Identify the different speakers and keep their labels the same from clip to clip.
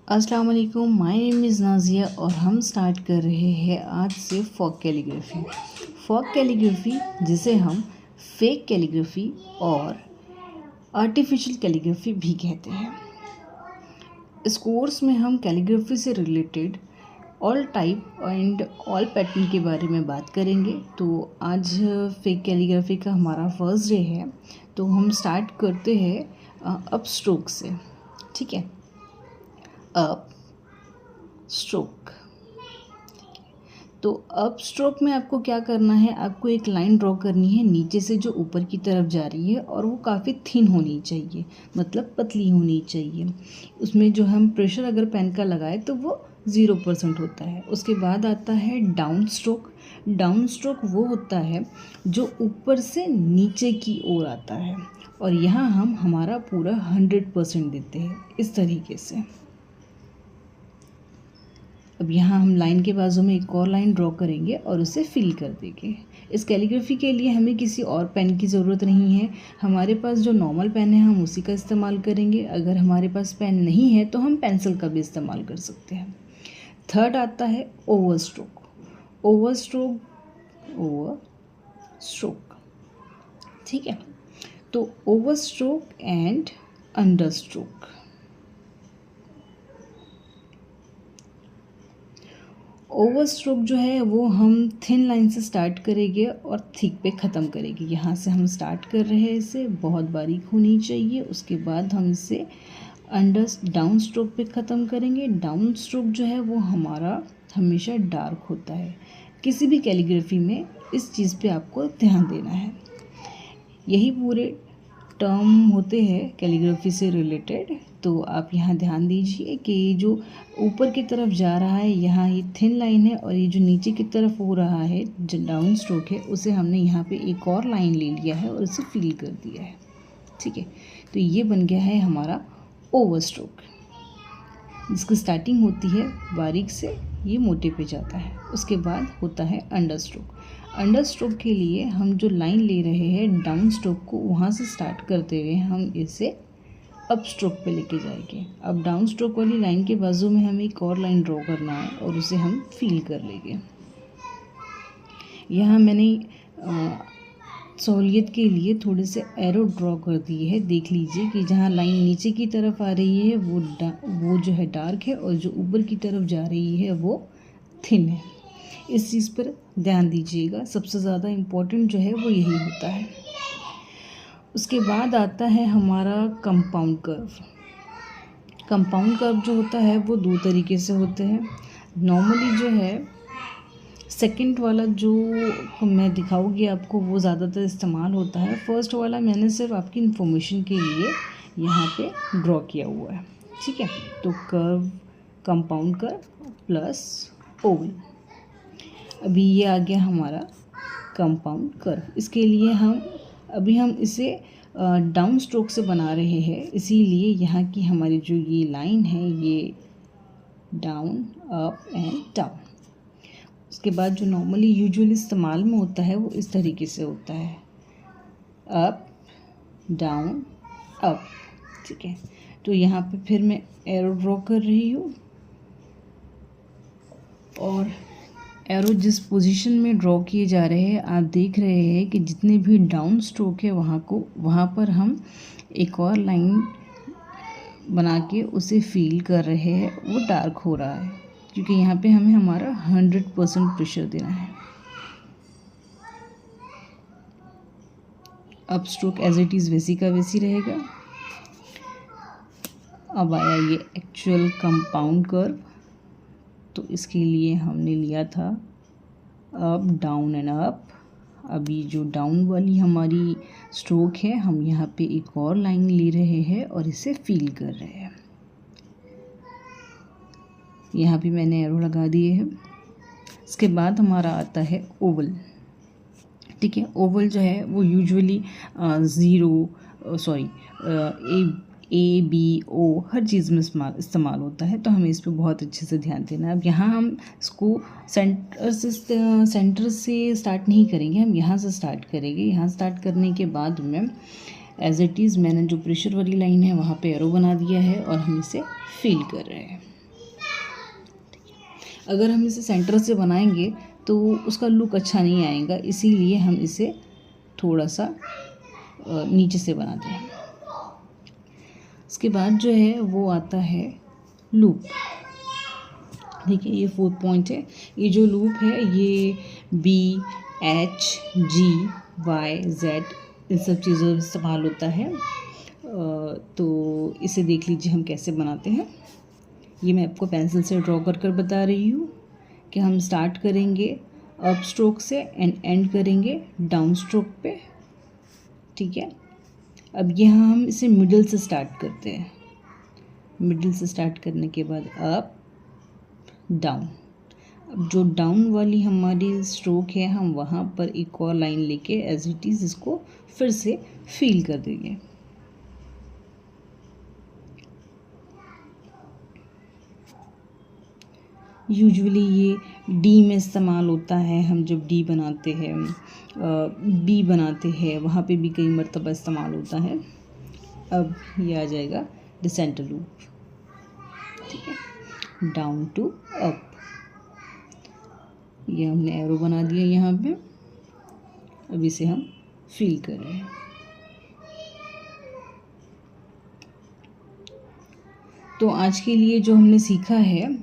Speaker 1: अस्सलाम वालेकुम, my name is Nazia और हम स्टार्ट कर रहे हैं आज से फॉक कैलीग्राफी। फॉक कैलीग्राफी जिसे हम फेक कैलीग्राफी और आर्टिफिशियल कैलीग्राफी भी कहते हैं। इस कोर्स में हम कैलीग्राफी से related all type and all pattern के बारे में बात करेंगे। तो आज फेक कैलीग्राफी का हमारा फर्स्ट डे है, तो हम स्टार्ट करते हैं अप स्ट्रोक से। ठीक है, अप स्ट्रोक। तो अप स्ट्रोक में आपको क्या करना है, आपको एक लाइन ड्रॉ करनी है नीचे से जो ऊपर की तरफ जा रही है, और वो काफ़ी थिन होनी चाहिए, मतलब पतली होनी चाहिए। उसमें जो हम प्रेशर अगर पेन का लगाए तो वो 0% होता है। उसके बाद आता है डाउन स्ट्रोक। डाउन स्ट्रोक वो होता है जो ऊपर से नीचे की ओर आता है, और यहाँ हम हमारा पूरा 100% देते हैं इस तरीके से। अब यहाँ हम लाइन के बाजू में एक और लाइन ड्रॉ करेंगे और उसे फिल कर देंगे। इस कैलीग्राफी के लिए हमें किसी और पेन की ज़रूरत नहीं है। हमारे पास जो नॉर्मल पेन है हम उसी का इस्तेमाल करेंगे। अगर हमारे पास पेन नहीं है तो हम पेंसिल का भी इस्तेमाल कर सकते हैं। थर्ड आता है over stroke. Over stroke, over stroke. ठीक है, तो over stroke and under stroke. Over stroke जो है वो हम थिन लाइन से स्टार्ट करेंगे और थिक पे ख़त्म करेंगे। यहाँ से हम स्टार्ट कर रहे हैं, इसे बहुत बारीक होनी चाहिए। उसके बाद हम इसे डाउन स्ट्रोक पे ख़त्म करेंगे। डाउन स्ट्रोक जो है वो हमारा हमेशा डार्क होता है। किसी भी कैलीग्राफी में इस चीज़ पे आपको ध्यान देना है। यही पूरे टर्म होते हैं कैलीग्राफी से रिलेटेड। तो आप यहाँ ध्यान दीजिए कि जो ऊपर की तरफ जा रहा है यहाँ ये थिन लाइन है, और ये जो नीचे की तरफ हो रहा है जो डाउन स्ट्रोक है उसे हमने यहाँ पे एक और लाइन ले लिया है और उसे फिल कर दिया है। ठीक है, तो ये बन गया है हमारा ओवर स्ट्रोक, जिसकी स्टार्टिंग होती है बारीक से, ये मोटे पे जाता है। उसके बाद होता है अंडर स्ट्रोक। अंडर स्ट्रोक के लिए हम जो लाइन ले रहे हैं डाउन स्ट्रोक को, वहाँ से स्टार्ट करते हुए हम इसे अप स्ट्रोक पे लेके जाएंगे। अब डाउन स्ट्रोक वाली लाइन के बाजू में हमें एक और लाइन ड्रॉ करना है और उसे हम फील कर लेंगे। यहाँ मैंने सहूलियत के लिए थोड़े से एरो ड्रॉ कर दिए है। देख लीजिए कि जहाँ लाइन नीचे की तरफ आ रही है वो जो है डार्क है, और जो ऊपर की तरफ जा रही है वो थिन है। इस चीज़ पर ध्यान दीजिएगा, सबसे ज़्यादा इम्पोर्टेंट जो है वो यही होता है। उसके बाद आता है हमारा कंपाउंड कर्व। कंपाउंड कर्व जो होता है वो दो तरीके से होते हैं। नॉर्मली जो है सेकंड वाला जो मैं दिखाऊंगी आपको वो ज़्यादातर इस्तेमाल होता है। फर्स्ट वाला मैंने सिर्फ आपकी इन्फॉर्मेशन के लिए यहाँ पे ड्रॉ किया हुआ है। ठीक है, तो curve, compound curve plus Oval. अभी ये आ गया हमारा कंपाउंड कर्व। इसके लिए हम इसे डाउन स्ट्रोक से बना रहे हैं, इसीलिए यहाँ की हमारी जो ये लाइन है ये डाउन, अप एंड डाउन। उसके बाद जो नॉर्मली यूजुअली इस्तेमाल में होता है वो इस तरीके से होता है, अप डाउन अप। ठीक है, तो यहाँ पे फिर मैं एरो ड्रॉ कर रही हूँ, और एरो जिस पोजीशन में ड्रॉ किए जा रहे हैं आप देख रहे हैं कि जितने भी डाउन स्ट्रोक है वहाँ पर हम एक और लाइन बना के उसे फील कर रहे हैं। वो डार्क हो रहा है क्योंकि यहाँ पे हमें हमारा 100% प्रेशर देना है। Up stroke as it is वैसी का वैसी रहेगा। अब आया ये एक्चुअल कंपाउंड कर्व, तो इसके लिए हमने लिया था अप डाउन एंड अप। अभी जो डाउन वाली हमारी स्ट्रोक है हम यहाँ पे एक और लाइन ले रहे हैं और इसे फील कर रहे हैं। यहाँ पे मैंने एरो लगा दिए हैं। इसके बाद हमारा आता है ओवल। ठीक है, ओवल जो है वो यूजुअली ए बी ओ हर चीज़ में इस्तेमाल होता है, तो हमें इस पर बहुत अच्छे से ध्यान देना है। अब यहाँ हम इसको सेंटर से स्टार्ट नहीं करेंगे, हम यहाँ से स्टार्ट करेंगे। यहाँ स्टार्ट करने के बाद में एज इट इज़ मैंने जो प्रेशर वाली लाइन है वहाँ पे एरो बना दिया है और हम इसे फील कर रहे हैं। अगर हम इसे सेंटर से बनाएंगे तो उसका लुक अच्छा नहीं आएगा, इसीलिए हम इसे थोड़ा सा नीचे से बनाते हैं। इसके बाद जो है वो आता है लूप। देखिए ये 4th पॉइंट है। ये जो लूप है ये BHGYZ इन सब चीज़ों में इस्तेमाल होता है। तो इसे देख लीजिए हम कैसे बनाते हैं। ये मैं आपको पेंसिल से ड्रॉ कर बता रही हूँ कि हम स्टार्ट करेंगे अप स्ट्रोक से एंड करेंगे डाउन स्ट्रोक पे, ठीक है। अब यहाँ हम इसे मिडिल से स्टार्ट करते हैं। मिडिल से स्टार्ट करने के बाद अप डाउन। अब जो डाउन वाली हमारी स्ट्रोक है हम वहाँ पर एक और लाइन लेके एज इट इज़ इसको फिर से फील कर देंगे। यूजुअली ये डी में इस्तेमाल होता है। हम जब डी बनाते हैं, बी बनाते हैं, वहाँ पे भी कई मरतबा इस्तेमाल होता है। अब ये आ जाएगा डिसेंटर लूप, ठीक है, डाउन टू अप। ये हमने एरो बना दिया यहाँ पे। अब इसे हम फील कर रहे हैं। तो आज के लिए जो हमने सीखा है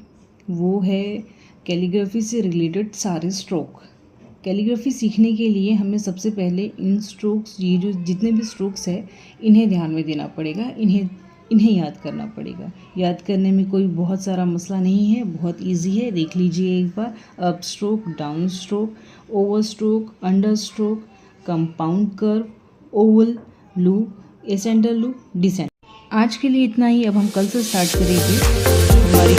Speaker 1: वो है कैलीग्राफी से रिलेटेड सारे स्ट्रोक। कैलीग्राफी सीखने के लिए हमें सबसे पहले इन स्ट्रोक्स, ये जो जितने भी स्ट्रोक्स है इन्हें ध्यान में देना पड़ेगा, इन्हें याद करना पड़ेगा। याद करने में कोई बहुत सारा मसला नहीं है, बहुत इजी है। देख लीजिए एक बार, up stroke, down stroke, over stroke, under stroke, compound curve, oval, loop, ascender loop, descender. आज के लिए इतना ही। अब हम कल से स्टार्ट करेंगे हमारी